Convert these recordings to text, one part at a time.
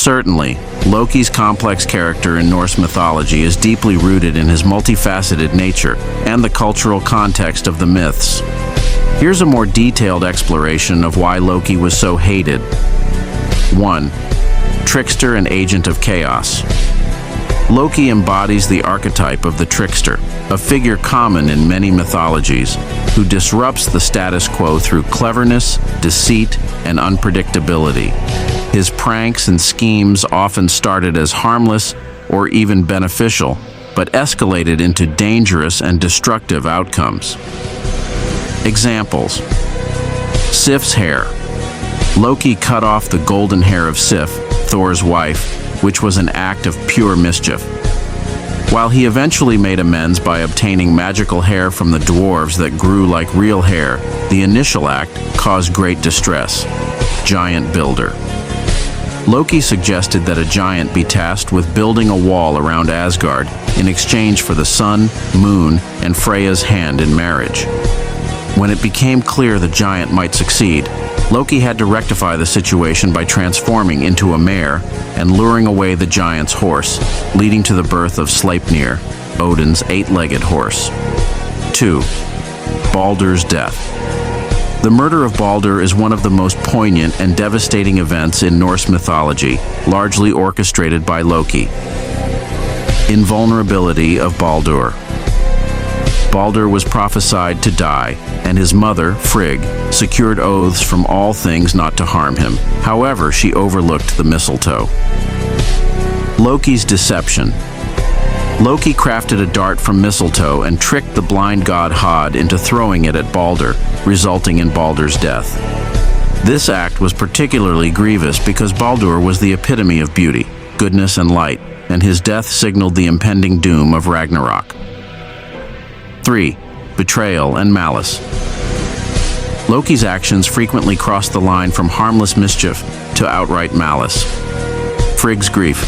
Certainly, Loki's complex character in Norse mythology is deeply rooted in his multifaceted nature and the cultural context of the myths. Here's a more detailed exploration of why Loki was so hated. 1. Trickster and agent of chaos. Loki embodies the archetype of the trickster, a figure common in many mythologies, who disrupts the status quo through cleverness, deceit, and unpredictability. His pranks and schemes often started as harmless or even beneficial, but escalated into dangerous and destructive outcomes. Examples: Sif's hair. Loki cut off the golden hair of Sif, Thor's wife, which was an act of pure mischief. While he eventually made amends by obtaining magical hair from the dwarves that grew like real hair, the initial act caused great distress. Giant builder. Loki suggested that a giant be tasked with building a wall around Asgard in exchange for the sun, moon, and Freya's hand in marriage. When it became clear the giant might succeed, Loki had to rectify the situation by transforming into a mare and luring away the giant's horse, leading to the birth of Sleipnir, Odin's eight-legged horse. 2. Baldur's death. The murder of Baldur is one of the most poignant and devastating events in Norse mythology, largely orchestrated by Loki. Invulnerability of Baldur. Baldur was prophesied to die, and his mother, Frigg, secured oaths from all things not to harm him. However, she overlooked the mistletoe. Loki's deception. Loki crafted a dart from mistletoe and tricked the blind god Hod into throwing it at Baldur, resulting in Baldur's death. This act was particularly grievous because Baldur was the epitome of beauty, goodness, and light, and his death signaled the impending doom of Ragnarok. 3. Betrayal and malice. Loki's actions frequently crossed the line from harmless mischief to outright malice. Frigg's grief.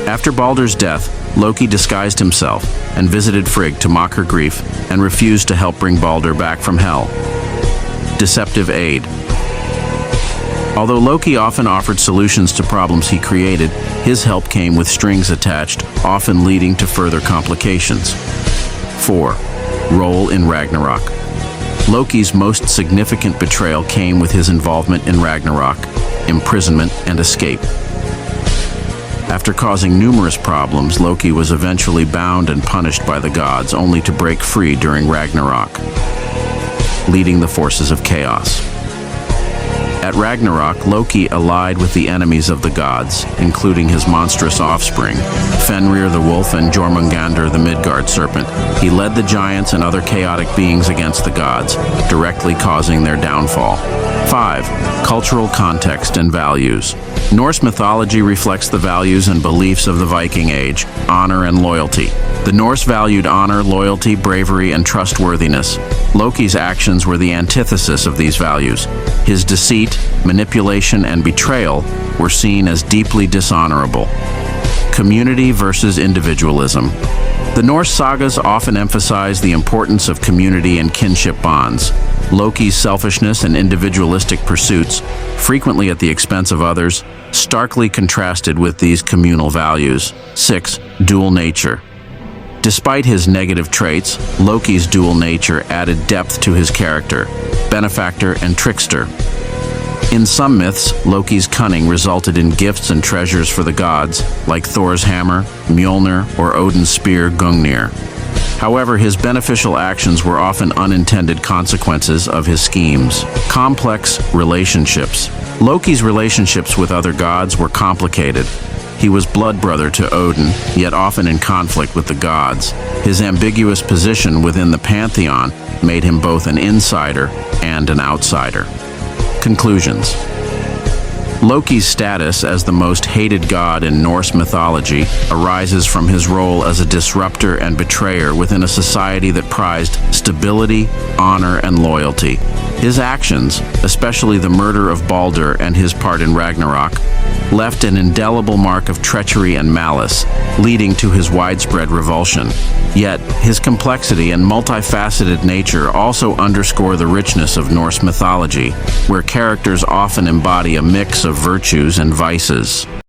After Baldur's death, Loki disguised himself and visited Frigg to mock her grief and refused to help bring Baldur back from hell. Deceptive aid. Although Loki often offered solutions to problems he created, his help came with strings attached, often leading to further complications. 4. Role in Ragnarok. Loki's most significant betrayal came with his involvement in Ragnarok, imprisonment, and escape. After causing numerous problems, Loki was eventually bound and punished by the gods, only to break free during Ragnarok, leading the forces of chaos. At Ragnarok, Loki allied with the enemies of the gods, including his monstrous offspring, Fenrir the wolf and Jormungandr the Midgard serpent. He led the giants and other chaotic beings against the gods, directly causing their downfall. 5. Cultural context and values. Norse mythology reflects the values and beliefs of the Viking Age, honor and loyalty. The Norse valued honor, loyalty, bravery, and trustworthiness. Loki's actions were the antithesis of these values. His deceit, manipulation, and betrayal were seen as deeply dishonorable. Community versus individualism. The Norse sagas often emphasize the importance of community and kinship bonds. Loki's selfishness and individualistic pursuits, frequently at the expense of others, starkly contrasted with these communal values. 6. Dual nature. Despite his negative traits, Loki's dual nature added depth to his character, benefactor and trickster. In some myths, Loki's cunning resulted in gifts and treasures for the gods, like Thor's hammer, Mjolnir, or Odin's spear, Gungnir. However, his beneficial actions were often unintended consequences of his schemes. Complex relationships. Loki's relationships with other gods were complicated. He was blood brother to Odin, yet often in conflict with the gods. His ambiguous position within the pantheon made him both an insider and an outsider. Conclusions. Loki's status as the most hated god in Norse mythology arises from his role as a disruptor and betrayer within a society that prized stability, honor, and loyalty. His actions, especially the murder of Baldur and his part in Ragnarok, left an indelible mark of treachery and malice, leading to his widespread revulsion. Yet, his complexity and multifaceted nature also underscore the richness of Norse mythology, where characters often embody a mix of virtues and vices.